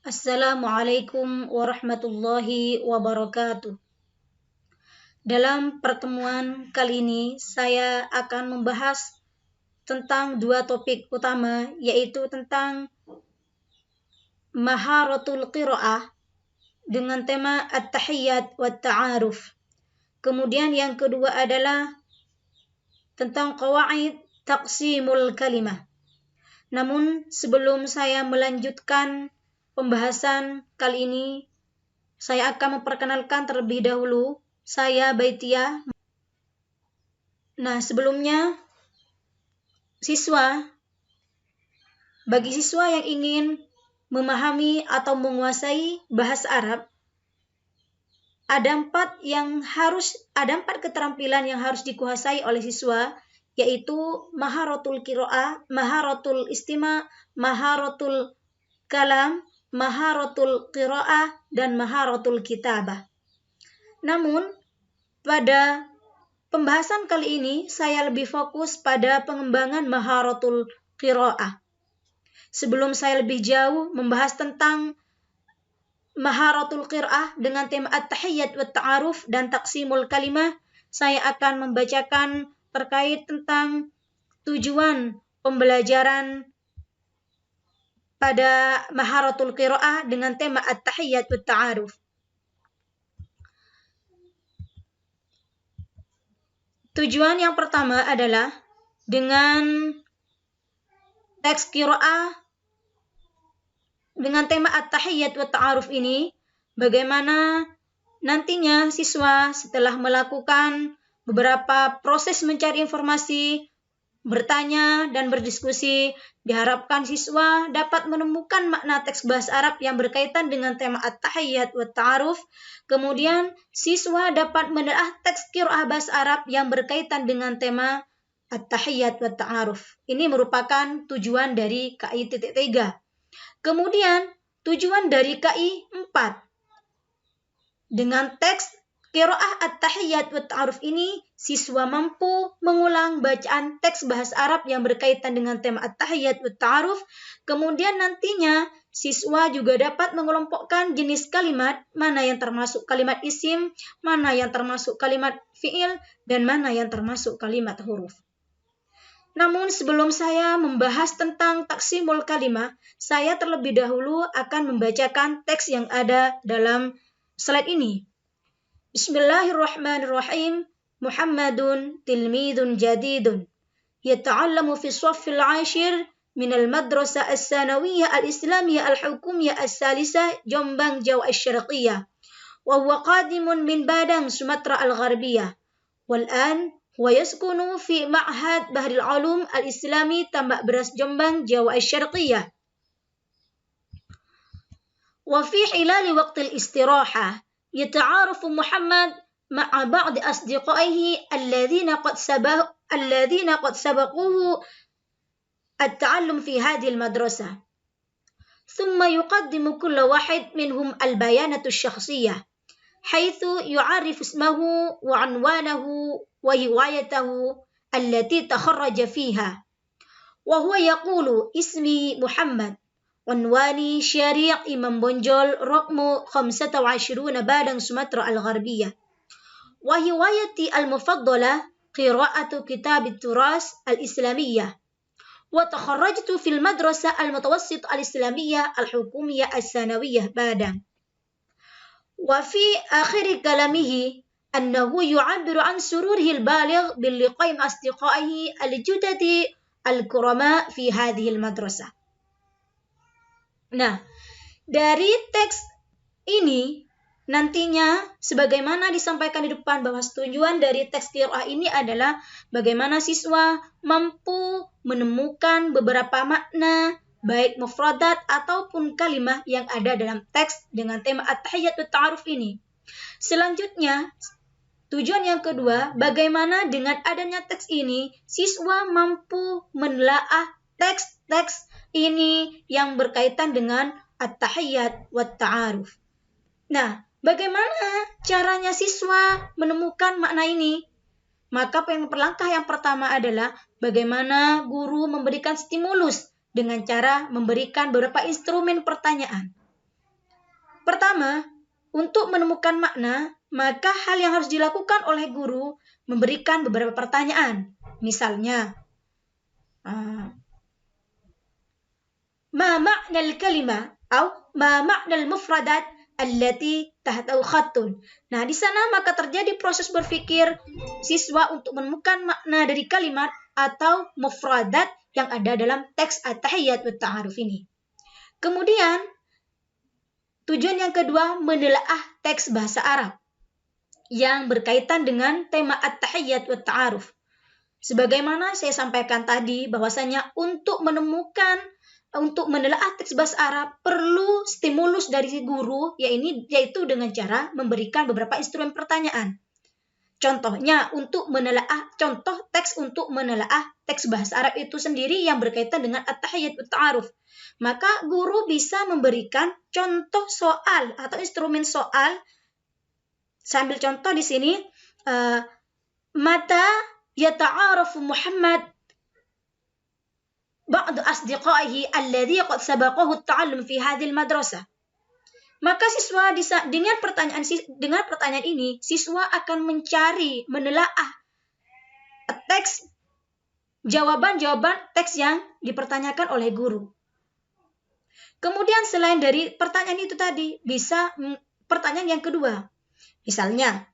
Assalamualaikum warahmatullahi wabarakatuh. Dalam pertemuan kali ini, saya akan membahas tentang dua topik utama, yaitu tentang maharatul qiraah dengan tema at-tahiyyat wa ta'aruf. Kemudian yang kedua adalah tentang qawaid taqsimul kalimah. Namun sebelum saya melanjutkan pembahasan kali ini, saya akan memperkenalkan terlebih dahulu. Saya Baitia. Nah, sebelumnya bagi siswa yang ingin memahami atau menguasai bahasa Arab, ada empat keterampilan yang harus dikuasai oleh siswa, yaitu maharatul qiraah, maharatul istima', maharatul kalam, maharatul qiraah, dan maharatul kitabah. Namun, pada pembahasan kali ini, saya lebih fokus pada pengembangan maharatul qiraah. Sebelum saya lebih jauh membahas tentang maharatul qiraah dengan tema at-tahiyyat wa ta'aruf dan taqsimul kalimah, saya akan membacakan terkait tentang tujuan pembelajaran pada maharatul qiraah dengan tema at-tahiyyat wa ta'aruf. Tujuan yang pertama adalah dengan teks qiraah dengan tema at-tahiyyat wa ta'aruf ini, bagaimana nantinya siswa setelah melakukan beberapa proses mencari informasi, bertanya dan berdiskusi, diharapkan siswa dapat menemukan makna teks bahasa Arab yang berkaitan dengan tema at-tahiyyat wa ta'aruf. Kemudian siswa dapat menelaah teks qiraah bahasa Arab yang berkaitan dengan tema at-tahiyyat wa ta'aruf. Ini merupakan tujuan dari KI 3. Kemudian tujuan dari KI 4. Dengan teks qiraah at-tahiyyat wa ta'aruf ini, siswa mampu mengulang bacaan teks bahasa Arab yang berkaitan dengan tema at-tahiyyat wa ta'aruf. Kemudian nantinya siswa juga dapat mengelompokkan jenis kalimat, mana yang termasuk kalimat isim, mana yang termasuk kalimat fi'il, dan mana yang termasuk kalimat huruf. Namun sebelum saya membahas tentang taqsimul kalimah, saya terlebih dahulu akan membacakan teks yang ada dalam slide ini. Bismillahirrahmanirrahim. Muhammadun tilmidun jadidun yata'allamu fi shaffil 'ashir min al-madrasah as-sanawiyah al-islamiyah al-hukumiyah as-salisah Jombang Jawa Asy-Syarqiyah wa huwa qadimun min Badang Sumatera al-Gharbiyah wal an ويسكن في معهد بحر العلوم الإسلامي Tambak Beras Jombang Jawa Asy-Syarqiyah. وفي حلال وقت الاستراحة يتعارف محمد مع بعض أصدقائه الذين قد سبقوه التعلم في هذه المدرسة، ثم يقدم كل واحد منهم البيانة الشخصية حيث يعرف اسمه وعنوانه وهوايته التي تخرج فيها، وهو يقول اسمي محمد، عنواني شارع إمام بونجول رقم 25 Badang Sumatera Al-Gharbiyah، وهوايتي المفضلة قراءة كتاب التراث الإسلامية، وتخرجت في المدرسة المتوسط الإسلامية الحكومية الثانوية Badang. وفي آخر كلامه أنه يعبر عن سروره البالغ باللقاء مع أصدقائه الجدد الكرماء في هذه المدرسة. Nah, dari teks ini nantinya sebagaimana disampaikan di depan bahwa tujuan dari teks qiraah ini adalah bagaimana siswa mampu menemukan beberapa makna baik mufradat ataupun kalimah yang ada dalam teks dengan tema at-tahiyyat wa ta'aruf ini. Selanjutnya, tujuan yang kedua, bagaimana dengan adanya teks ini, siswa mampu menelaah teks-teks ini yang berkaitan dengan at-tahiyyat wa ta'aruf. Nah, bagaimana caranya siswa menemukan makna ini? Maka langkah yang pertama adalah bagaimana guru memberikan stimulus dengan cara memberikan beberapa instrumen pertanyaan. Pertama, untuk menemukan makna, maka hal yang harus dilakukan oleh guru memberikan beberapa pertanyaan. Misalnya, ma ma'na al-kalimah atau ma ma'na al-mufradat allati tahtahu khattun. Nah, di sana maka terjadi proses berpikir siswa untuk menemukan makna dari kalimat atau mufradat yang ada dalam teks at-tahiyyat wa ta'aruf ini. Kemudian, tujuan yang kedua, menelaah teks bahasa Arab yang berkaitan dengan tema at-tahiyyat wa ta'aruf. Sebagaimana saya sampaikan tadi, bahwasanya untuk menelaah teks bahasa Arab perlu stimulus dari guru, yaitu dengan cara memberikan beberapa instrumen pertanyaan. Contohnya, contoh teks untuk menelaah teks bahasa Arab itu sendiri yang berkaitan dengan at-tahiyyat wa ta'aruf. Maka guru bisa memberikan contoh soal atau instrumen soal. Sambil contoh di sini, mata yata'arafu Muhammad ba'du asdiqaihi alladhi qad sabaqahu at-ta'allum fi hadhihi al-madrasah. Maka siswa dengan pertanyaan ini, siswa akan menelaah teks, jawaban-jawaban teks yang dipertanyakan oleh guru. Kemudian selain dari pertanyaan itu tadi, bisa pertanyaan yang kedua. Misalnya,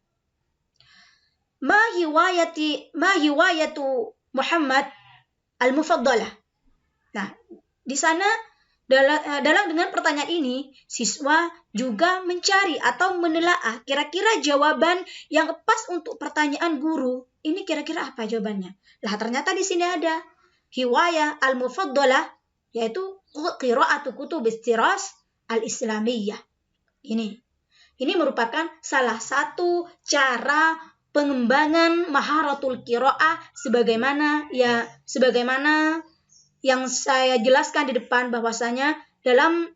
ma hiwayatu Muhammad al-mufaddalah. Nah, di sana dengan pertanyaan ini, siswa juga mencari atau menelaah kira-kira jawaban yang pas untuk pertanyaan guru. Ini kira-kira apa jawabannya? Lah, ternyata di sini ada hiwayah al-mufaddalah, yaitu qira'atu kutubis tiras al-islamiyah. Ini merupakan salah satu cara pengembangan maharatul qira'ah sebagaimana yang saya jelaskan di depan, bahwasanya dalam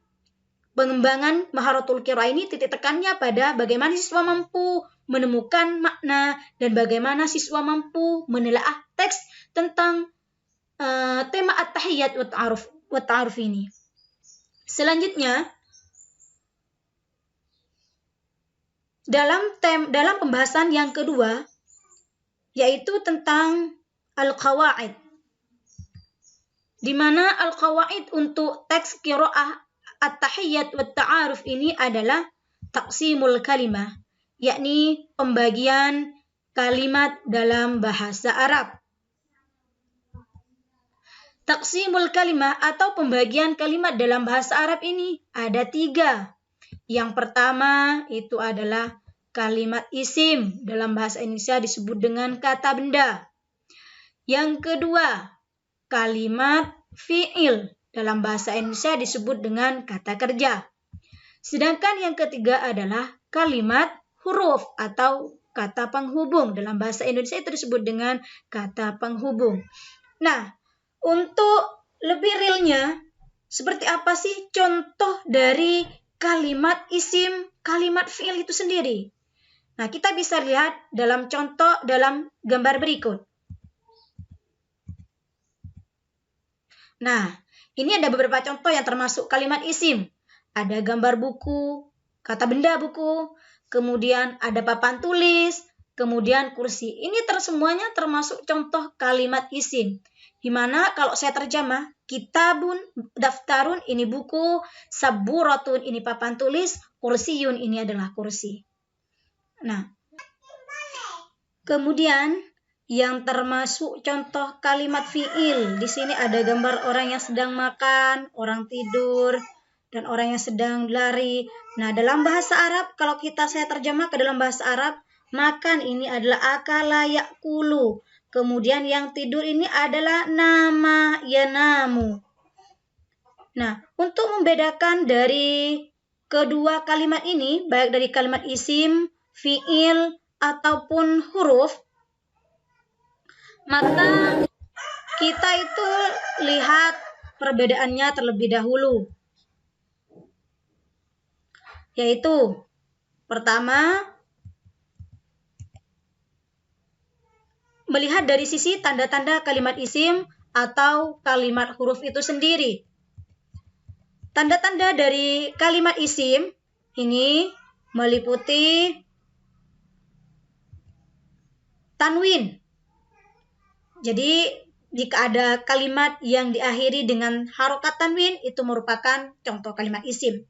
pengembangan maharatul qira'ah ini titik tekannya pada bagaimana siswa mampu menemukan makna dan bagaimana siswa mampu menelaah teks tentang tema at-tahiyyat wa ta'aruf ini. Selanjutnya, dalam pembahasan yang kedua, yaitu tentang al-qawaid, di mana al-qawaid untuk teks qiraah at-tahiyyat wa ta'aruf ini adalah taqsimul kalimah, yakni pembagian kalimat dalam bahasa Arab. Taqsimul kalimah atau pembagian kalimat dalam bahasa Arab ini ada 3. Yang pertama itu adalah kalimat isim, dalam bahasa Indonesia disebut dengan kata benda. Yang kedua, kalimat fi'il, dalam bahasa Indonesia disebut dengan kata kerja. Sedangkan yang ketiga adalah kalimat huruf atau kata penghubung, dalam bahasa Indonesia itu disebut dengan kata penghubung. Nah, untuk lebih realnya, seperti apa sih contoh dari kalimat isim, kalimat fi'il itu sendiri? Nah, kita bisa lihat dalam contoh dalam gambar berikut. Nah, ini ada beberapa contoh yang termasuk kalimat isim. Ada gambar buku, kata benda buku, kemudian ada papan tulis, kemudian kursi. Ini semuanya termasuk contoh kalimat isim. Di mana kalau saya terjemah, kitabun, daftarun ini buku, saburatun ini papan tulis, kursiyun ini adalah kursi. Nah, kemudian yang termasuk contoh kalimat fi'il, di sini ada gambar orang yang sedang makan, orang tidur, dan orang yang sedang lari. Nah, dalam bahasa Arab, kalau saya terjemah ke dalam bahasa Arab, makan ini adalah akala ya'kulu. Kemudian yang tidur ini adalah nama yanamu. Nah, untuk membedakan dari kedua kalimat ini, baik dari kalimat isim, fi'il, ataupun huruf, maka kita itu lihat perbedaannya terlebih dahulu. Yaitu, pertama, melihat dari sisi tanda-tanda kalimat isim atau kalimat huruf itu sendiri. Tanda-tanda dari kalimat isim ini meliputi tanwin. Jadi jika ada kalimat yang diakhiri dengan harokat tanwin, itu merupakan contoh kalimat isim.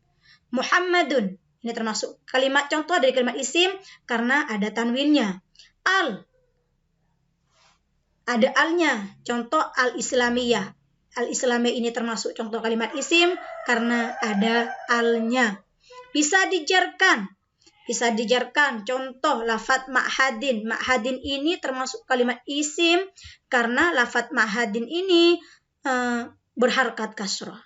Muhammadun, ini termasuk kalimat contoh dari kalimat isim karena ada tanwinnya. Al, ada alnya, contoh al-islamiyah. Al-islamiyah ini termasuk contoh kalimat isim karena ada alnya. Bisa dijarkan, contoh lafadz ma'hadin. Ma'hadin ini termasuk kalimat isim karena lafadz ma'hadin ini berharokat kasrah.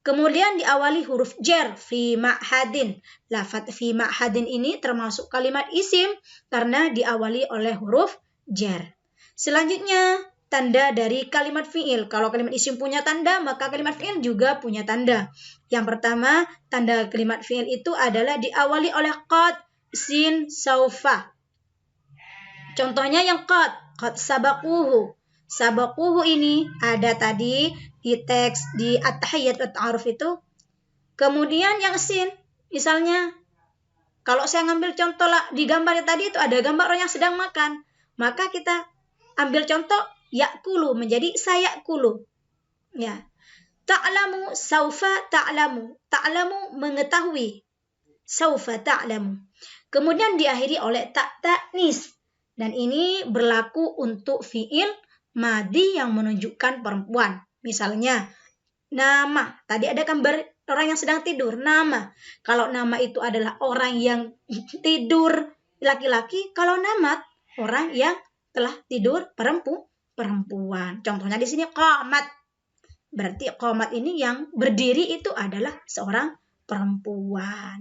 Kemudian diawali huruf jar, fi ma'hadin. Lafadz fi ma'hadin ini termasuk kalimat isim karena diawali oleh huruf jar. Selanjutnya, tanda dari kalimat fi'il. Kalau kalimat isim punya tanda, maka kalimat fi'il juga punya tanda. Yang pertama, tanda kalimat fi'il itu adalah diawali oleh qad, sin, saufa. Contohnya yang qad sabaquhu. Sabaquhu ini ada tadi di teks di at-tahiyyat wa ta'aruf itu. Kemudian yang sin, misalnya kalau saya ngambil contoh lah di gambar tadi itu ada gambar orang yang sedang makan, maka kita ambil contoh yakulu menjadi sayakulu. Ya. Ta'lamu, saufa ta'lamu. Ta'lamu mengetahui. Saufa ta'lamu. Kemudian diakhiri oleh ta'nis. Dan ini berlaku untuk fi'il madi yang menunjukkan perempuan. Misalnya, nama. Tadi ada gambar orang yang sedang tidur. Nama. Kalau nama itu adalah orang yang tidur laki-laki. Kalau namat, orang yang telah tidur perempuan. Contohnya di sini qamat. Berarti qamat ini yang berdiri itu adalah seorang perempuan.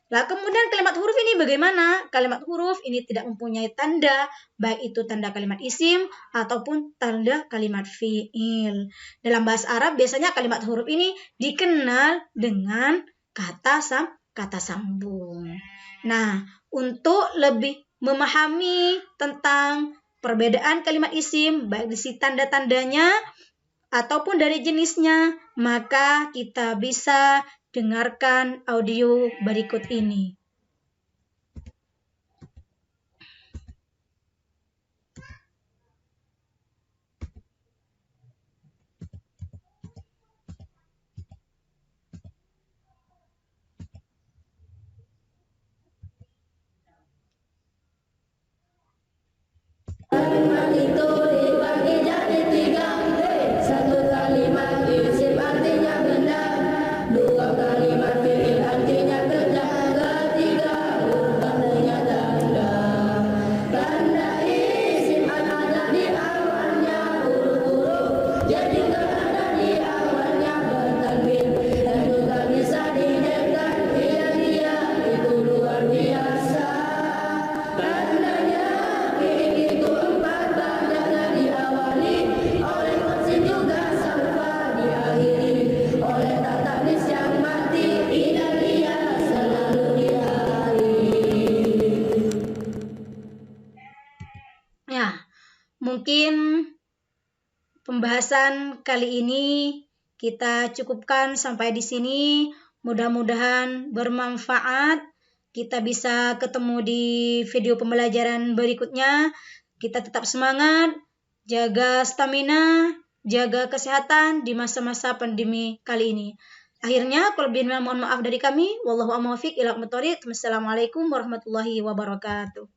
Lah kemudian kalimat huruf ini bagaimana? Kalimat huruf ini tidak mempunyai tanda, baik itu tanda kalimat isim ataupun tanda kalimat fi'il. Dalam bahasa Arab biasanya kalimat huruf ini dikenal dengan kata sambung. Nah, untuk lebih memahami tentang perbedaan kalimat isim, baik dari tanda-tandanya ataupun dari jenisnya, maka kita bisa dengarkan audio berikut ini. Kalimat itu dibagi jadi 3. Satu kalimat isim artinya benda, 2 kalimat fi'il artinya kerja, 3 huruf artinya tanda. Tanda isim ada di awalnya huruf-huruf, jadi ada di awalnya bertanwin, dan juga bisa dijelaskan dia itu luar biasa. Tandanya mungkin pembahasan kali ini kita cukupkan sampai di sini. Mudah-mudahan bermanfaat. Kita bisa ketemu di video pembelajaran berikutnya. Kita tetap semangat, jaga stamina, jaga kesehatan di masa-masa pandemi kali ini. Akhirnya, kalau mohon maaf dari kami. Wallahu a'lam bishawab. Assalamualaikum warahmatullahi wabarakatuh.